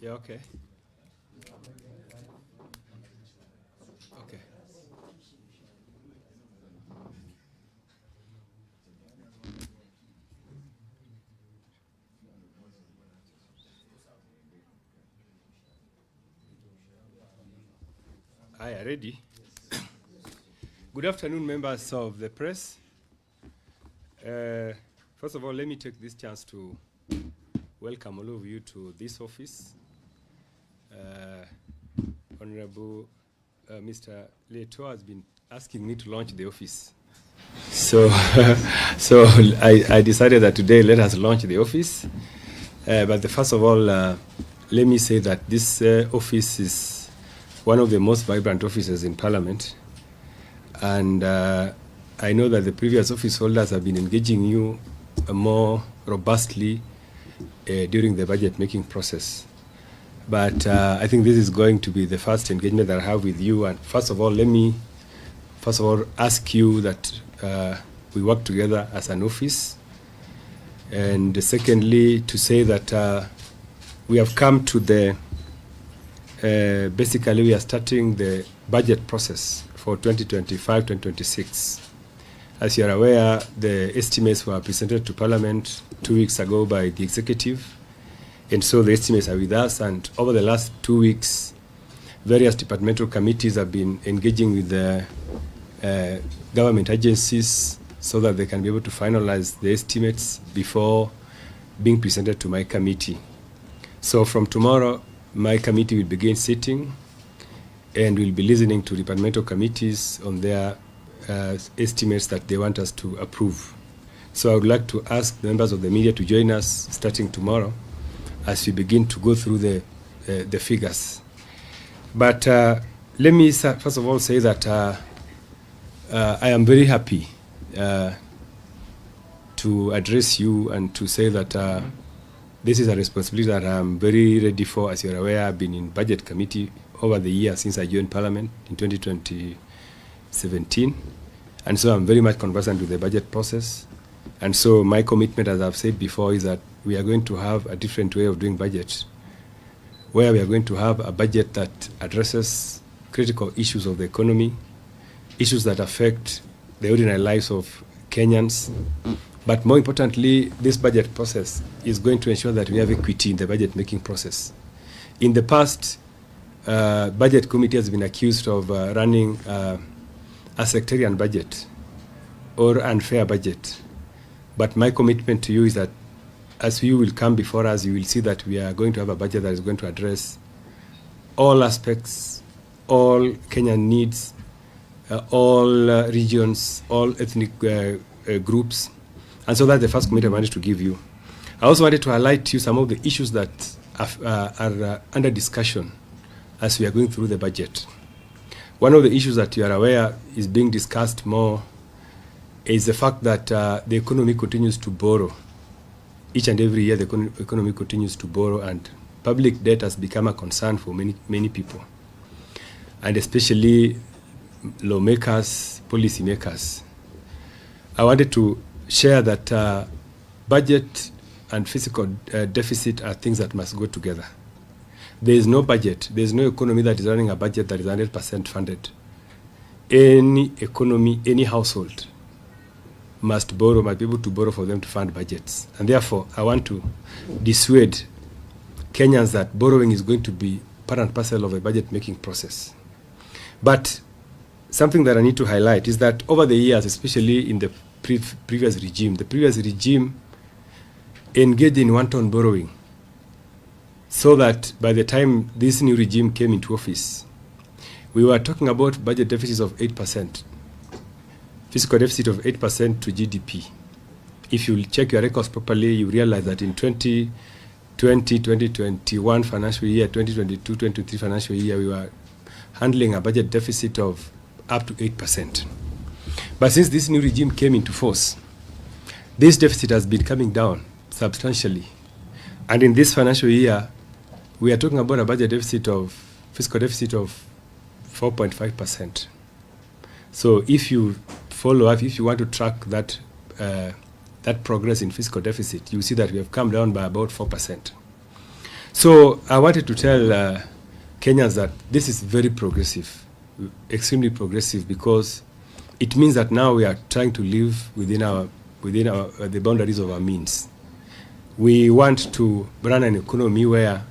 Yeah, okay. Okay. Hi, ready? Good afternoon, members of the press. First of all, let me take this chance to welcome all of you to this office. Honorable Mr. Leto has been asking me to launch the office. So, so I decided that today let us launch the office. But first of all, let me say that this office is one of the most vibrant offices in Parliament. And I know that the previous office holders have been engaging you more robustly during the budget making process. But I think this is going to be the first engagement that I have with you. And first of all, let me ask you that we work together as an office. And secondly, to say that we have come to the, basically we are starting the budget process for 2025-2026. As you are aware, the estimates were presented to Parliament 2 weeks ago by the executive. And so the estimates are with us. And over the last 2 weeks, various departmental committees have been engaging with the government agencies so that they can be able to finalize the estimates before being presented to my committee. So from tomorrow, my committee will begin sitting and we'll be listening to departmental committees on their estimates that they want us to approve. So I would like to ask the members of the media to join us starting tomorrow as we begin to go through the figures. But let me first of all say that I am very happy to address you and to say that this is a responsibility that I'm very ready for. As you're aware, I've been in budget committee over the years since I joined Parliament in 2017. And so I'm very much conversant with the budget process. And so my commitment, as I've said before, is that we are going to have a different way of doing budget, where we are going to have a budget that addresses critical issues of the economy, issues that affect the ordinary lives of Kenyans. But more importantly, this budget process is going to ensure that we have equity in the budget making process. In the past, budget committee has been accused of running a sectarian budget or unfair budget. But my commitment to you is that as you will come before us, you will see that we are going to have a budget that is going to address all aspects, all Kenyan needs, all regions, all ethnic groups. And so that's the first commitment I wanted to give you. I also wanted to highlight to you some of the issues that are under discussion as we are going through the budget. One of the issues that you are aware is being discussed more is the fact that the economy continues to borrow. Each and every year, the economy continues to borrow, and public debt has become a concern for many people, and especially lawmakers, policymakers. I wanted to share that budget and fiscal deficit are things that must go together. There is no budget, there is no economy that is running a budget that is 100% funded. Any economy, any household must be able to borrow for them to fund budgets. And therefore, I want to dissuade Kenyans that borrowing is going to be part and parcel of a budget making process. But something that I need to highlight is that over the years, especially in the previous regime, the previous regime engaged in wanton borrowing, so that by the time this new regime came into office, we were talking about budget deficits of 8%, fiscal deficit of 8% to GDP. If you check your records properly, you realize that in 2020, 2021 financial year, 2022, 2023 financial year, we were handling a budget deficit of up to 8%. But since this new regime came into force, this deficit has been coming down substantially. And in this financial year, we are talking about a budget deficit of, fiscal deficit of 4.5%. So if you follow up, if you want to track that progress in fiscal deficit, you see that we have come down by about 4%. So I wanted to tell Kenyans that this is very progressive, extremely progressive, because it means that now we are trying to live within the boundaries of our means. We want to run an economy where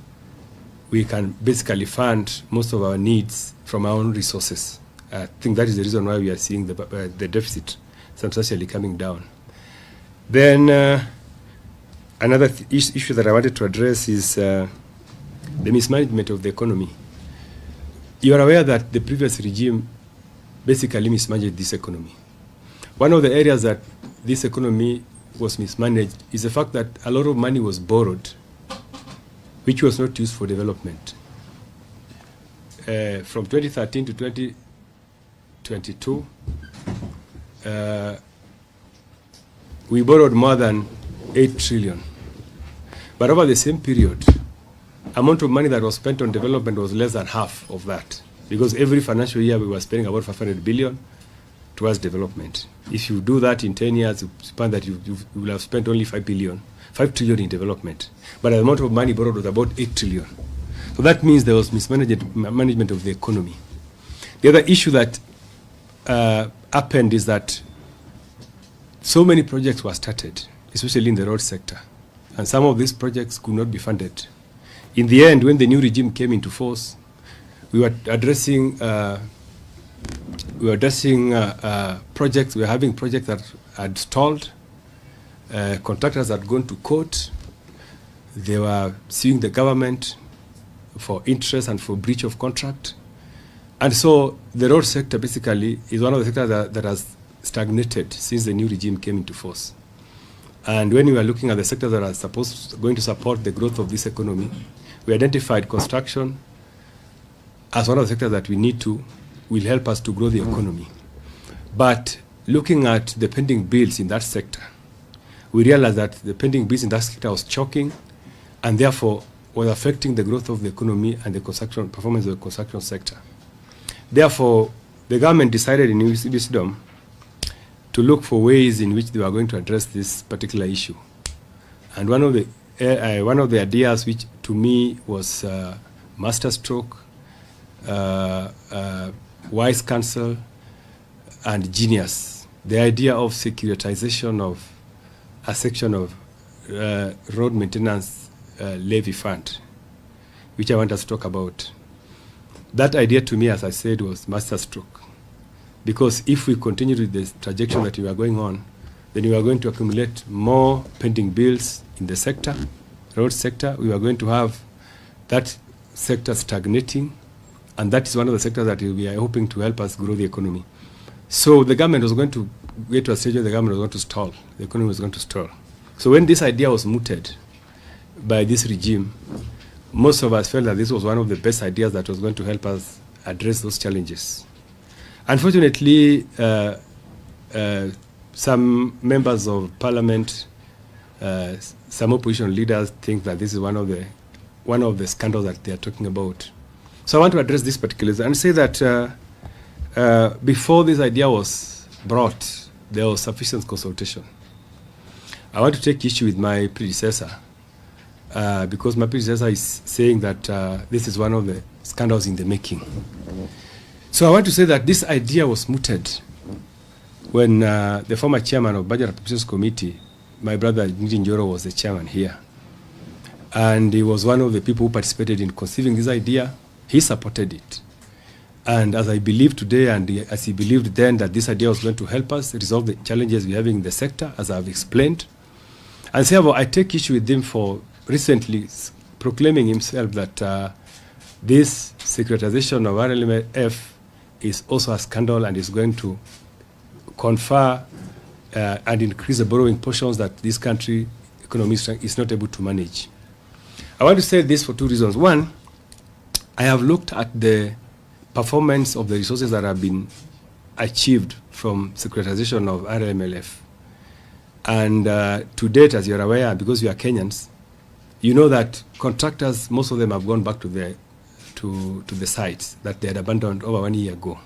we can basically fund most of our needs from our own resources. I think that is the reason why we are seeing the deficit substantially coming down. Then another issue that I wanted to address is the mismanagement of the economy. You are aware that the previous regime basically mismanaged this economy. One of the areas that this economy was mismanaged is the fact that a lot of money was borrowed, which was not used for development. From 2013 to 2022, we borrowed more than 8 trillion. But over the same period, amount of money that was spent on development was less than half of that, because every financial year we were spending about 500 billion towards development. If you do that in 10 years, you will have spent only 5 trillion in development. But the amount of money borrowed was about 8 trillion. So that means there was mismanagement of the economy. The other issue that happened is that so many projects were started, especially in the road sector, and some of these projects could not be funded. In the end, when the new regime came into force, we were addressing projects. We were having projects that had stalled. Contractors had gone to court. They were suing the government for interest and for breach of contract. And so the road sector basically is one of the sectors that has stagnated since the new regime came into force. And when we were looking at the sectors that are going to support the growth of this economy, we identified construction as one of the sectors that will help us to grow the economy. But looking at the pending bills in that sector, we realized that the pending bills in that sector was choking and therefore was affecting the growth of the economy and the performance of the construction sector. Therefore, the government decided in wisdom to look for ways in which they were going to address this particular issue. And one of the ideas, which to me was masterstroke, wise counsel, and genius, the idea of securitization of a section of road maintenance levy fund, which I want us to talk about. That idea to me, as I said, was masterstroke. Because if we continue with the trajectory that we are going on, then we are going to accumulate more pending bills in the sector, road sector. We are going to have that sector stagnating, and that is one of the sectors that we are hoping to help us grow the economy. So the government was going to get to a stage where the government was going to stall. The economy was going to stall. So when this idea was mooted by this regime, most of us felt that this was one of the best ideas that was going to help us address those challenges. Unfortunately, some members of parliament, some opposition leaders think that this is one of the scandals that they are talking about. So I want to address this particularly and say that before this idea was brought, there was sufficient consultation. I want to take issue with my predecessor because my predecessor is saying that this is one of the scandals in the making. So I want to say that this idea was mooted when the former chairman of Budget Appropriations Committee, my brother Njoro, was the chairman here. And he was one of the people who participated in conceiving this idea. He supported it. And as I believe today, and as he believed then, that this idea was going to help us resolve the challenges we're having in the sector, as I've explained. And so I take issue with him for recently proclaiming himself that this securitization of RLMF is also a scandal and is going to confer and increase the borrowing portions that this country economy is not able to manage. I want to say this for two reasons. One, I have looked at the performance of the resources that have been achieved from securitization of RMLF. And to date, as you're aware, because you are Kenyans, you know that contractors, most of them have gone back to the sites that they had abandoned over 1 year ago.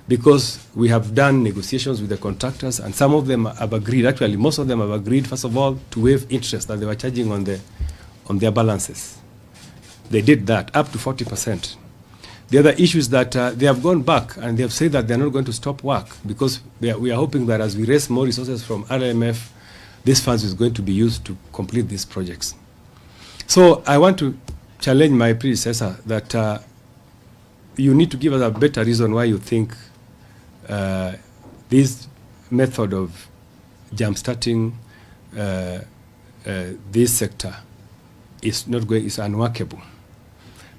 Because we have done negotiations with the contractors, and some of them have agreed, actually most of them have agreed, first of all, to waive interest that they were charging on their balances. They did that, up to 40%. The other issue is that they have gone back and they have said that they're not going to stop work because we are hoping that as we raise more resources from RMF, these funds is going to be used to complete these projects. So I want to challenge my predecessor that you need to give us a better reason why you think this method of jump-starting this sector is unworkable.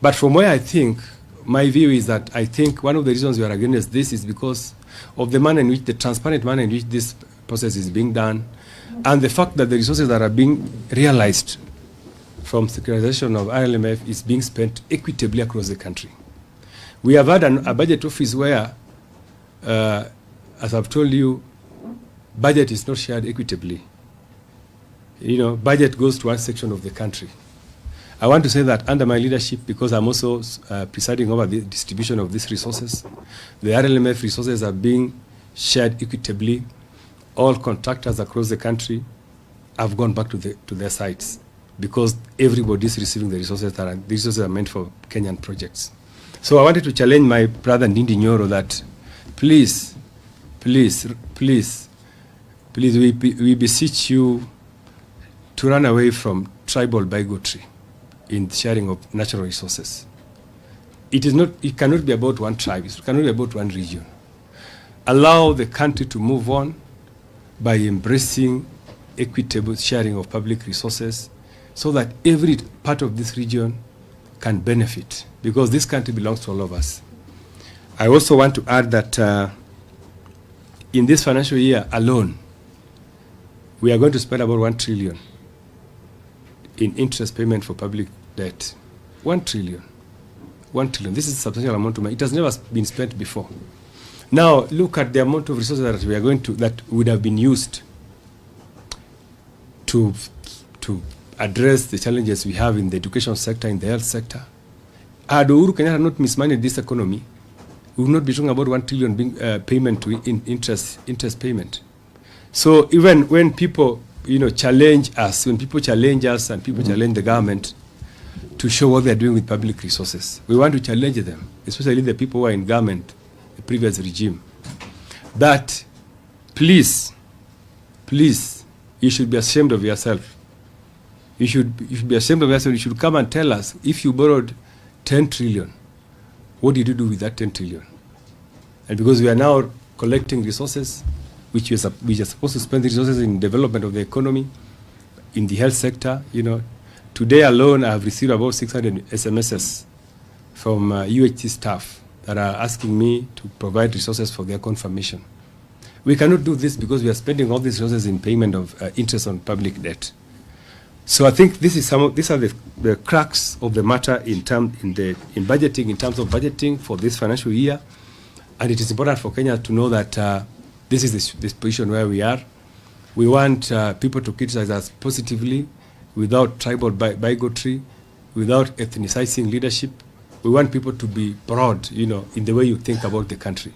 But from where I think, my view is that I think one of the reasons we are against this is because of the manner in which, the transparent manner in which this process is being done, and the fact that the resources that are being realized from securitization of RLMF is being spent equitably across the country. We have had a budget office where, as I've told you, budget is not shared equitably. You know, budget goes to one section of the country. I want to say that under my leadership, because I'm also presiding over the distribution of these resources, the RLMF resources are being shared equitably. All contractors across the country have gone back to their sites because everybody is receiving the resources the resources are meant for Kenyan projects. So I wanted to challenge my brother Ndindi Nyoro that please, we beseech you to run away from tribal bigotry in sharing of natural resources. It cannot be about one tribe, it cannot be about one region. Allow the country to move on by embracing equitable sharing of public resources so that every part of this region can benefit, because this country belongs to all of us. I also want to add that in this financial year alone, we are going to spend about 1 trillion in interest payment for public debt. 1 trillion. 1 trillion. This is a substantial amount of money. It has never been spent before. Now, look at the amount of resources that we are going to, that would have been used to address the challenges we have in the education sector, in the health sector. Had Uhuru Kenyatta not mismanaged this economy, we would not be talking about 1 trillion being payment to interest payment. So even when people, challenge us, when people challenge us and people challenge the government to show what they're doing with public resources, we want to challenge them, especially the people who are in government, the previous regime, that please, you should be ashamed of yourself. You should be ashamed of yourself. You should come and tell us, if you borrowed 10 trillion, what did you do with that 10 trillion? And because we are now collecting resources, which we are supposed to spend the resources in development of the economy, in the health sector, Today alone, I have received about 600 SMSs from UHC staff that are asking me to provide resources for their confirmation. We cannot do this because we are spending all these resources in payment of interest on public debt. So I think these are the cracks of the matter in budgeting, in terms of budgeting for this financial year. And it is important for Kenya to know that this is this position where we are. We want people to criticize us positively, without tribal bigotry, without ethnicizing leadership. We want people to be broad, in the way you think about the country.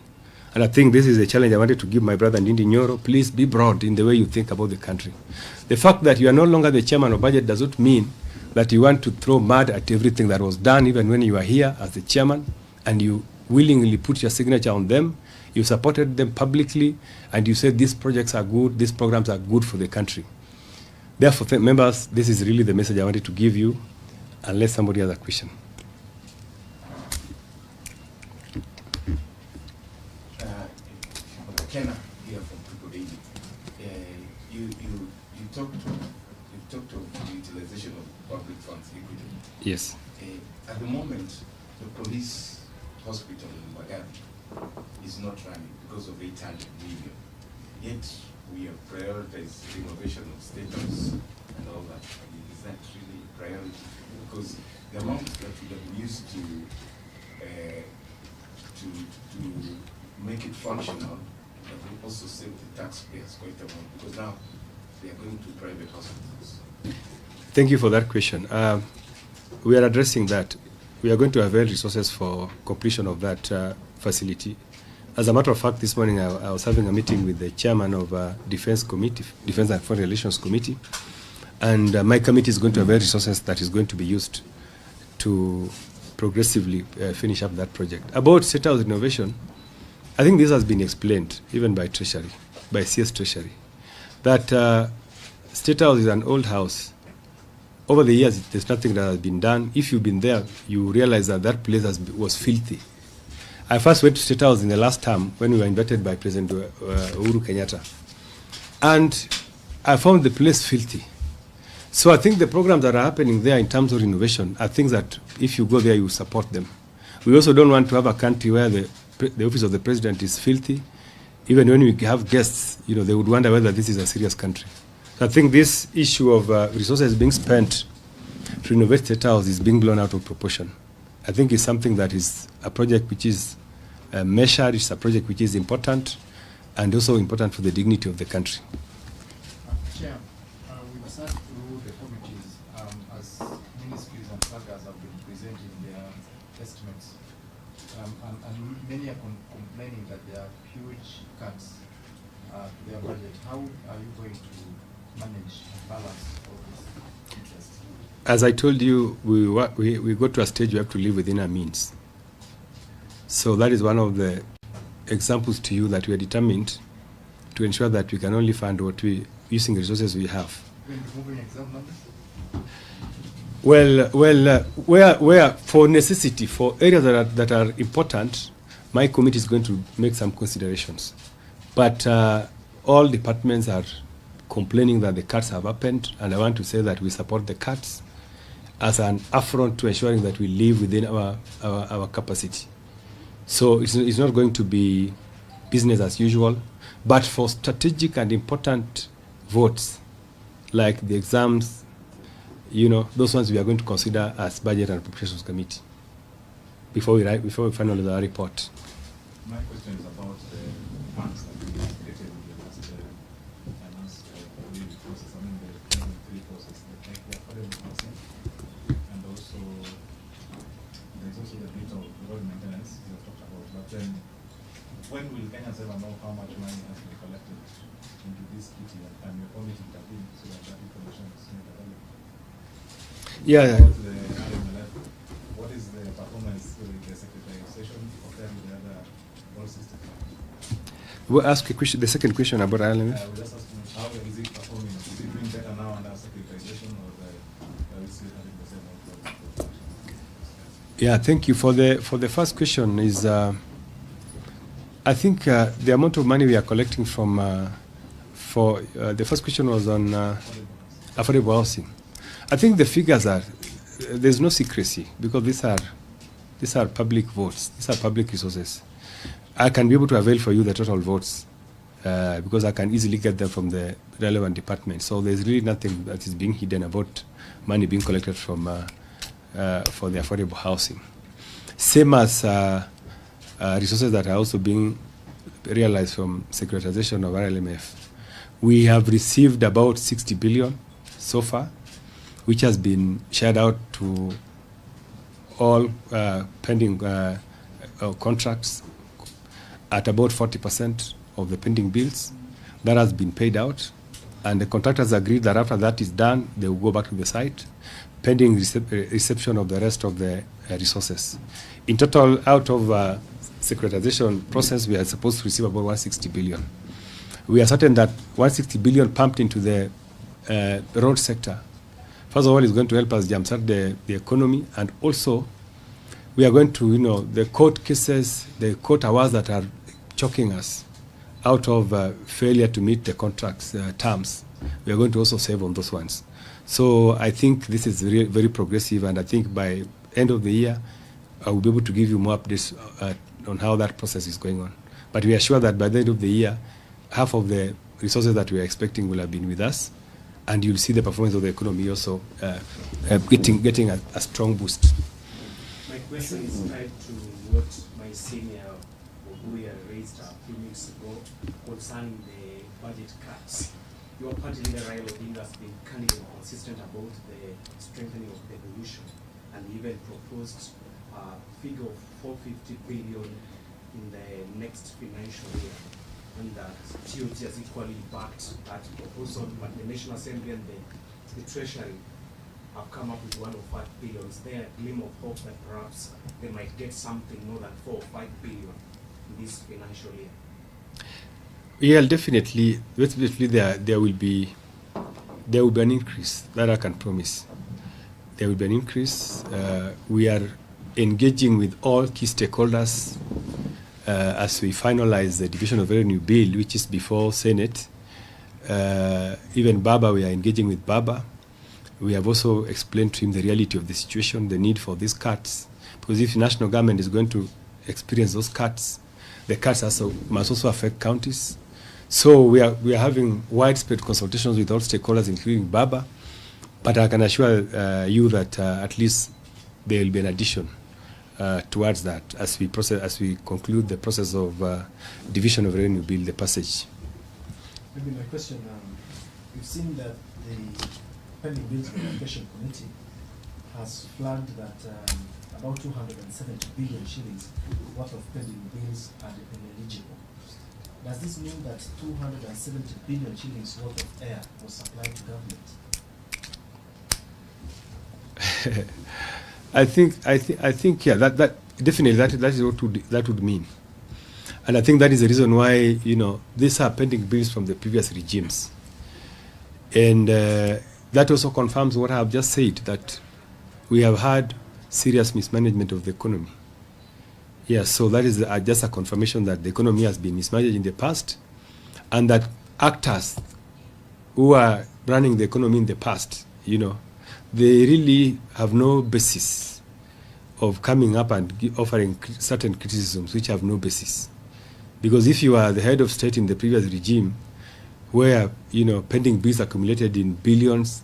And I think this is a challenge I wanted to give my brother Ndindi Nyoro. Please be broad in the way you think about the country. The fact that you are no longer the chairman of budget does not mean that you want to throw mud at everything that was done, even when you were here as the chairman, and you willingly put your signature on them. You supported them publicly, and you said these projects are good, these programs are good for the country. Therefore, members, this is really the message I wanted to give you, unless somebody has a question. Kenna here from People Daily. You talked of the utilization of public funds equity. Yes. At the moment, the police hospital in Bagavi is not running because of 800 million. Yet we have prioritized renovation of stadiums and all that. I mean, is that really a priority? Because the amount that we have used to make it functional, but we also save the taxpayers quite a lot, because now they are going to private hospitals. Thank you for that question. We are addressing that. We are going to avail resources for completion of that facility. As a matter of fact, this morning I was having a meeting with the chairman of Defense and Foreign Relations Committee, and my committee is going to avail resources that is going to be used to progressively finish up that project. About State House renovation, I think this has been explained even by Treasury, by CS Treasury, that State House is an old house. Over the years, there's nothing that has been done. If you've been there, you realize that that place was filthy. I first went to State House in the last term when we were invited by President Uhuru Kenyatta. And I found the place filthy. So I think the programs that are happening there in terms of renovation are things that if you go there, you support them. We also don't want to have a country where the office of the president is filthy. Even when we have guests, they would wonder whether this is a serious country. So I think this issue of resources being spent to renovate State House is being blown out of proportion. I think it's something that is a project which is measured, it's a project which is important, and also important for the dignity of the country. Chair, we've sat through the committees as ministries and sagas have been presenting their estimates, and many are complaining that there are huge cuts to their budget. How are you going to manage and balance all this interest? As I told you, we go to a stage we have to live within our means. So that is one of the examples to you that we are determined to ensure that we can only fund what we using the resources we have. Removing exam numbers? Where for necessity, for areas that are important, my committee is going to make some considerations. But all departments are complaining that the cuts have happened, and I want to say that we support the cuts as an affront to ensuring that we live within our capacity. So it's not going to be business as usual, but for strategic and important votes, like the exams, those ones we are going to consider as Budget and Appropriations Committee before we finalize our report. My question is about the funds that we allocated in the last finance review process. I mean, the 3 process, the affordable housing, and also there's also the bit of road maintenance you have talked about. But then, when will Kenyans ever know how much money has been collected into this kitty and your committee intervene so that information is made available? Yeah. About the RMLF, what is the performance with the secretarization compared with the other all systems? We'll ask a question, the second question about RMLF. We're just asking how is it performing? Is it doing better now under secretarization, or are we still having the same outcome? Yeah, thank you. For the first question is, I think the amount of money we are collecting from, the first question was on affordable housing. I think the figures are, there's no secrecy because these are public votes, these are public resources. I can be able to avail for you the total votes because I can easily get them from the relevant department. So there's really nothing that is being hidden about money being collected from for the affordable housing. Same as resources that are also being realized from securitization of RLMF. We have received about 60 billion so far, which has been shared out to all pending contracts at about 40% of the pending bills. That has been paid out, and the contractors agreed that after that is done, they will go back to the site, pending reception of the rest of the resources. In total, out of securitization process, we are supposed to receive about 160 billion. We are certain that 160 billion pumped into the road sector, first of all, is going to help us jumpstart the economy, and also we are going to, the court cases, the court awards that are choking us out of failure to meet the contract's terms, we are going to also save on those ones. So I think this is very, very progressive, and I think by end of the year, I will be able to give you more updates on how that process is going on. But we are sure that by the end of the year, half of the resources that we are expecting will have been with us, and you'll see the performance of the economy also getting a strong boost. My question is tied to what my senior Obuya raised a few weeks ago concerning the budget cuts. Your party leader Raila Odinga has been candid and consistent about the strengthening of the devolution, and even proposed a figure of 450 billion in the next financial year. And that TOT has equally backed that proposal, but the National Assembly and the Treasury have come up with 105 billion. Is there a gleam of hope that perhaps they might get something more than 4 or 5 billion in this financial year? Yeah, definitely there will be an increase, that I can promise. There will be an increase. We are engaging with all key stakeholders as we finalize the division of revenue bill, which is before Senate. Even Baba, we are engaging with Baba. We have also explained to him the reality of the situation, the need for these cuts. Because if the national government is going to experience those cuts, the cuts must also affect counties. So we are having widespread consultations with all stakeholders, including Baba. But I can assure you that at least there will be an addition towards that as we conclude the process of division of revenue bill, the passage. Maybe my question, we've seen that the pending bills allocation committee has flagged that about 270 billion shillings worth of pending bills are ineligible. Does this mean that 270 billion shillings worth of air was supplied to government? I think yeah, that definitely that is what that would mean. And I think that is the reason why, these are pending bills from the previous regimes. And that also confirms what I have just said, that we have had serious mismanagement of the economy. Yes, so that is just a confirmation that the economy has been mismanaged in the past, and that actors who are running the economy in the past, they really have no basis of coming up and offering certain criticisms which have no basis. Because if you are the head of state in the previous regime, where pending bills accumulated in billions,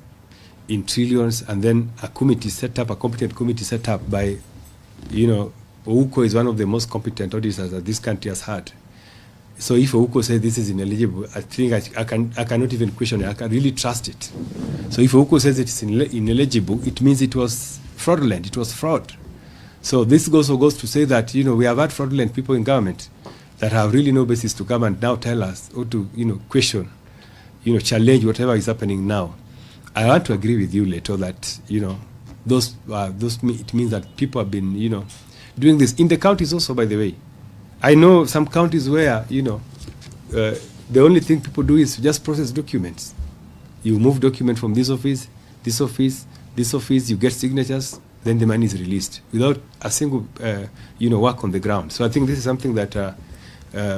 in trillions, and then a competent committee set up by, Ouko is one of the most competent auditors that this country has had. So if Ouko says this is ineligible, I think I cannot even question it. I can really trust it. So if Ouko says it is ineligible, it means it was fraudulent. It was fraud. So this also goes to say that we have had fraudulent people in government that have really no basis to come and now tell us or to question, challenge whatever is happening now. I want to agree with you, Leto, that it means that people have been doing this in the counties also. By the way, I know some counties where the only thing people do is just process documents. You move document from this office, this office, this office. You get signatures, then the money is released without a single work on the ground. So I think this is something that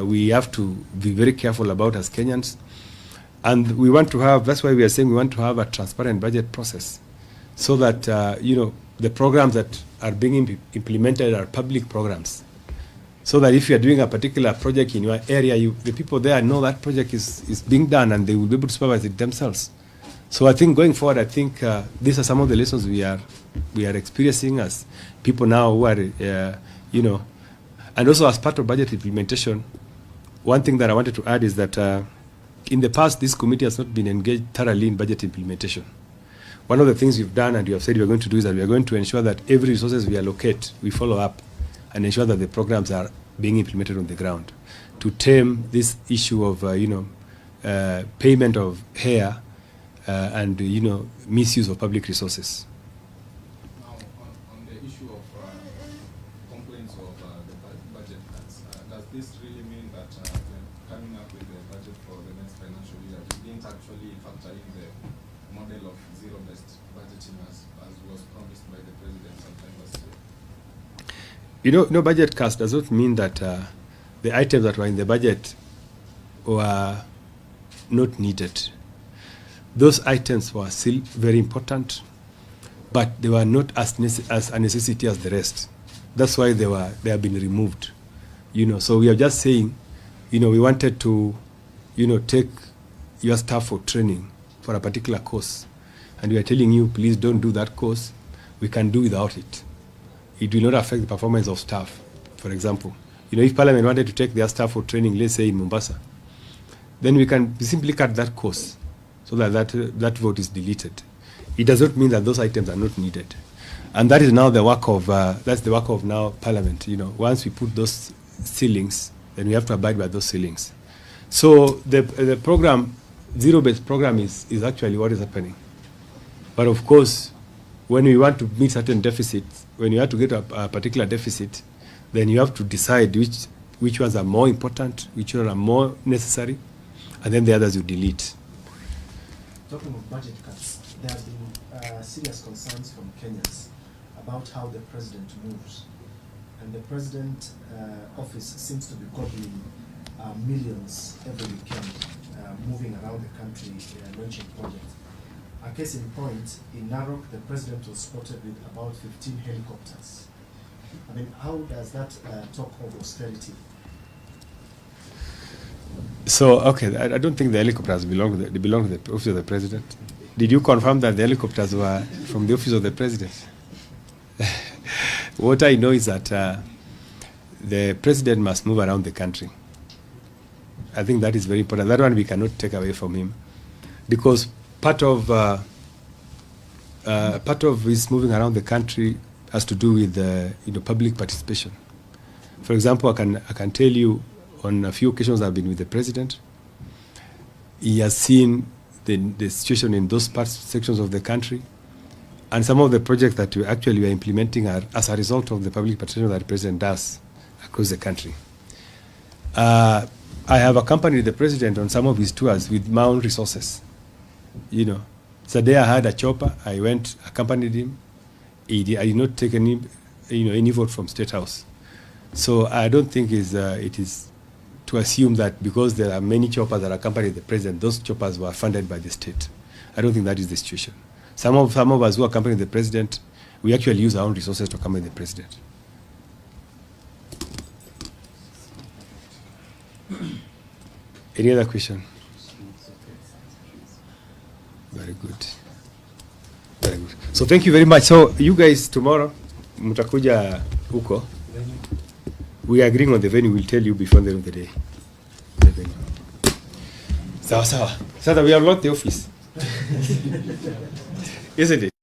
we have to be very careful about as Kenyans. And we want to have, that's why we are saying we want to have a transparent budget process so that, the programs that are being implemented are public programs. So that if you are doing a particular project in your area, the people there know that project is being done and they will be able to supervise it themselves. So I think going forward, these are some of the lessons we are experiencing as people now who are, and also as part of budget implementation. One thing that I wanted to add is that in the past, this committee has not been engaged thoroughly in budget implementation. One of the things we've done and we have said we are going to do is that we are going to ensure that every resources we allocate, we follow up and ensure that the programs are being implemented on the ground to tame this issue of, payment of hair and, misuse of public resources. Now, on the issue of complaints of the budget cuts, does this really mean that when coming up with the budget for the next financial year, you didn't actually factor in the model of zero-based budgeting as was promised by the president sometime last year? Budget cuts does not mean that the items that were in the budget were not needed. Those items were still very important, but they were not as a necessity as the rest. That's why they have been removed. So we are just saying, we wanted to, take your staff for training for a particular course, and we are telling you, please don't do that course. We can do without it. It will not affect the performance of staff. For example, if Parliament wanted to take their staff for training, let's say in Mombasa, then we can simply cut that course so that vote is deleted. It does not mean that those items are not needed. And that is now the work of, now Parliament. Once we put those ceilings, then we have to abide by those ceilings. So the program, zero-based program is actually what is happening. But of course, when we want to meet certain deficits, when you have to get a particular deficit, then you have to decide which ones are more important, which ones are more necessary, and then the others you delete. Talking of budget cuts, there have been serious concerns from Kenyans about how the president moves. And the president office seems to be gobbling millions every weekend, moving around the country, launching projects. A case in point, in Narok, the president was spotted with about 15 helicopters. I mean, how does that talk of austerity? So, okay, I don't think the helicopters belong to the office of the president. Did you confirm that the helicopters were from the office of the president? What I know is that the president must move around the country. I think that is very important. That one we cannot take away from him, because part of his moving around the country has to do with public participation. For example, I can tell you on a few occasions I've been with the president. He has seen the situation in those sections of the country, and some of the projects that we are implementing are as a result of the public participation that the president does across the country. I have accompanied the president on some of his tours with my own resources. So there I had a chopper. I went, accompanied him. I did not take any vote from State House. So I don't think it is to assume that because there are many choppers that accompany the president, those choppers were funded by the state. I don't think that is the situation. Some of us who accompany the president, we actually use our own resources to accompany the president. Any other question? Very good. Very good. So thank you very much. So you guys tomorrow, mutakuja huko. We are agreeing on the venue. We'll tell you before the end of the day. The venue. Sawa sawa. Sasa we have locked the office. Isn't it?